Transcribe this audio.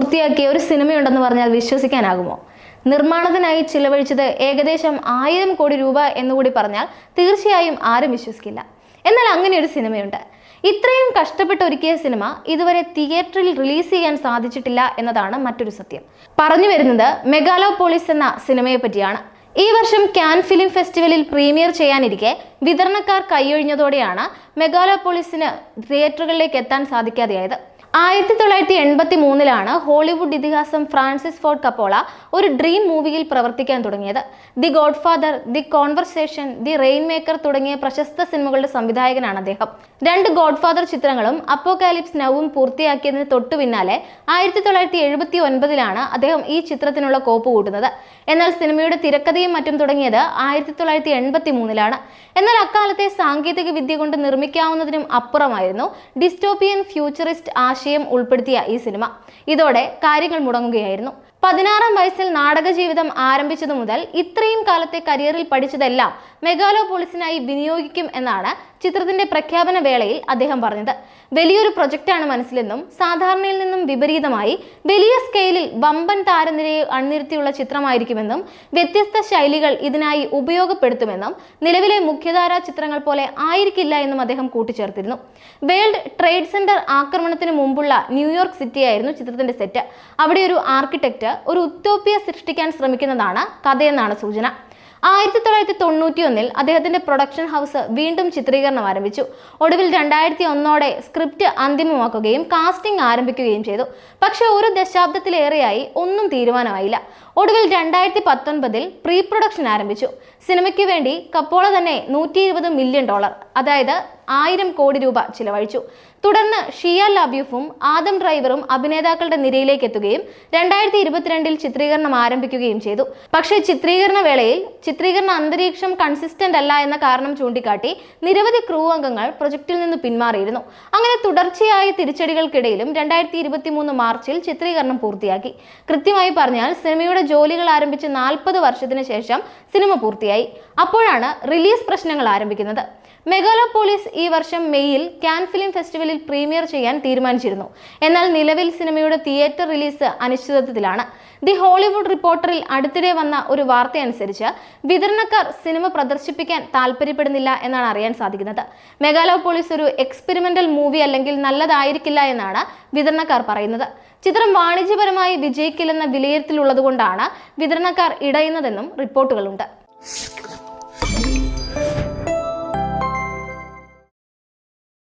പൂർത്തിയാക്കിയ ഒരു സിനിമയുണ്ടെന്ന് പറഞ്ഞാൽ വിശ്വസിക്കാനാകുമോ? നിർമ്മാണത്തിനായി ചിലവഴിച്ചത് ഏകദേശം 1000 കോടി രൂപ എന്നുകൂടി പറഞ്ഞാൽ തീർച്ചയായും ആരും വിശ്വസിക്കില്ല. എന്നാൽ അങ്ങനെ ഒരു സിനിമയുണ്ട്. ഇത്രയും കഷ്ടപ്പെട്ട് ഒരുക്കിയ സിനിമ ഇതുവരെ തിയേറ്ററിൽ റിലീസ് ചെയ്യാൻ സാധിച്ചിട്ടില്ല എന്നതാണ് മറ്റൊരു സത്യം. പറഞ്ഞു വരുന്നത് മെഗാലോപോളിസ് എന്ന സിനിമയെ പറ്റിയാണ്. ഈ വർഷം കാൻ ഫിലിം ഫെസ്റ്റിവലിൽ പ്രീമിയർ ചെയ്യാനിരിക്കെ വിതരണക്കാർ കൈയൊഴിഞ്ഞതോടെയാണ് മെഗാലോപോളിസിന് തിയേറ്ററുകളിലേക്ക് എത്താൻ സാധിക്കാതെയായത്. 1983 ഹോളിവുഡ് ഇതിഹാസം ഫ്രാൻസിസ് ഫോർഡ് കപ്പോള ഒരു ഡ്രീം മൂവിയിൽ പ്രവർത്തിക്കാൻ തുടങ്ങിയത്. The God father, the conversation, the rain maker തുടങ്ങിയ പ്രശസ്ത സിനിമകളുടെ സംവിധായകനാണ് അദ്ദേഹം. 2 ഗോഡ് ഫാദർ ചിത്രങ്ങളും അപ്പോകാലിപ്സ് നൗവും പൂർത്തിയാക്കിയതിന് തൊട്ടു പിന്നാലെ 1979 അദ്ദേഹം ഈ ചിത്രത്തിനുള്ള കോപ്പ് കൂട്ടുന്നത്. എന്നാൽ സിനിമയുടെ തിരക്കഥയും മറ്റും തുടങ്ങിയത് 1983. എന്നാൽ അക്കാലത്തെ സാങ്കേതിക വിദ്യ കൊണ്ട് നിർമ്മിക്കാവുന്നതിനും അപ്പുറമായിരുന്നു ഡിസ്റ്റോപ്പിയൻ ഫ്യൂച്ചറിസ്റ്റ് ആശയം ഉൾപ്പെടുത്തിയ ഈ സിനിമ. ഇതോടെ കാര്യങ്ങൾ മുടങ്ങുകയായിരുന്നു. 16-ാം വയസ്സിൽ നാടക ജീവിതം ആരംഭിച്ചതു മുതൽ ഇത്രയും കാലത്തെ കരിയറിൽ പഠിച്ചതെല്ലാം മെഗാലോപോളിസിനായി വിനിയോഗിക്കും എന്നാണ് ചിത്രത്തിന്റെ പ്രഖ്യാപന വേളയിൽ അദ്ദേഹം പറഞ്ഞത്. വലിയൊരു പ്രൊജക്റ്റാണ് മനസ്സിലെന്നും സാധാരണയിൽ നിന്നും വിപരീതമായി വലിയ സ്കെയിലിൽ വമ്പൻ താരനിരയെ അണിനിരത്തിയുള്ള ചിത്രമായിരിക്കുമെന്നും വ്യത്യസ്ത ശൈലികൾ ഇതിനായി ഉപയോഗപ്പെടുത്തുമെന്നും നിലവിലെ മുഖ്യധാരാ ചിത്രങ്ങൾ പോലെ ആയിരിക്കില്ല എന്നും അദ്ദേഹം കൂട്ടിച്ചേർത്തിരുന്നു. വേൾഡ് ട്രേഡ് സെന്റർ ആക്രമണത്തിന് മുമ്പുള്ള ന്യൂയോർക്ക് സിറ്റിയായിരുന്നു ചിത്രത്തിന്റെ സെറ്റ്. അവിടെ ഒരു ആർക്കിടെക്ട് ഒരു ഉത്തോപ്യ സൃഷ്ടിക്കാൻ ശ്രമിക്കുന്നതാണ് കഥയെന്നാണ് സൂചന. 1991 അദ്ദേഹത്തിന്റെ പ്രൊഡക്ഷൻ ഹൗസ് വീണ്ടും ചിത്രീകരണം ആരംഭിച്ചു. ഒടുവിൽ 2001 സ്ക്രിപ്റ്റ് അന്തിമമാക്കുകയും കാസ്റ്റിംഗ് ആരംഭിക്കുകയും ചെയ്തു. പക്ഷെ ഒരു ദശാബ്ദത്തിലേറെയായി ഒന്നും തീരുമാനമായില്ല. ഒടുവിൽ 2019 പ്രീ പ്രൊഡക്ഷൻ ആരംഭിച്ചു. സിനിമയ്ക്ക് വേണ്ടി കപ്പോള തന്നെ $120 മില്യൺ, അതായത് 1000 കോടി രൂപ ചിലവഴിച്ചു. തുടർന്ന് ഷിയ ലാബ്യൂഫും ആദം ഡ്രൈവറും അഭിനേതാക്കളുടെ നിരയിലേക്ക് എത്തുകയും 2022 ചിത്രീകരണം ആരംഭിക്കുകയും ചെയ്തു. പക്ഷേ ചിത്രീകരണ വേളയിൽ ചിത്രീകരണ അന്തരീക്ഷം കൺസിസ്റ്റന്റ് അല്ല എന്ന കാരണം ചൂണ്ടിക്കാട്ടി നിരവധി ക്രൂ അംഗങ്ങൾ പ്രൊജക്റ്റിൽ നിന്ന് പിന്മാറിയിരുന്നു. അങ്ങനെ തുടർച്ചയായ തിരിച്ചടികൾക്കിടയിലും 2023 മാർച്ചിൽ ചിത്രീകരണം പൂർത്തിയാക്കി. കൃത്യമായി പറഞ്ഞാൽ സിനിമയുടെ ജോലികൾ ആരംഭിച്ച് 40 വർഷത്തിന് ശേഷം സിനിമ പൂർത്തിയായി. അപ്പോഴാണ് റിലീസ് പ്രശ്നങ്ങൾ ആരംഭിക്കുന്നത്. മെഗാലോപോളിസ് ഈ വർഷം മെയ്യിൽ കാൻ ഫിലിം ഫെസ്റ്റിവലിൽ പ്രീമിയർ ചെയ്യാൻ തീരുമാനിച്ചിരുന്നു. എന്നാൽ നിലവിൽ സിനിമയുടെ തിയേറ്റർ റിലീസ് അനിശ്ചിതത്വത്തിലാണ്. ദി ഹോളിവുഡ് റിപ്പോർട്ടറിൽ അടുത്തിടെ വന്ന ഒരു വാർത്തയനുസരിച്ച് വിതരണക്കാർ സിനിമ പ്രദർശിപ്പിക്കാൻ താല്പര്യപ്പെടുന്നില്ല എന്നാണ് അറിയാൻ സാധിക്കുന്നത്. മെഗാലോപോളിസ് ഒരു എക്സ്പെരിമെന്റൽ മൂവി അല്ലെങ്കിൽ നല്ലതായിരിക്കില്ല എന്നാണ് വിതരണക്കാർ പറയുന്നത്. ചിത്രം വാണിജ്യപരമായി വിജയിക്കില്ലെന്ന വിലയിരുത്തലുള്ളതുകൊണ്ടാണ് വിതരണക്കാർ ഇടയുന്നതെന്നും റിപ്പോർട്ടുകളുണ്ട്.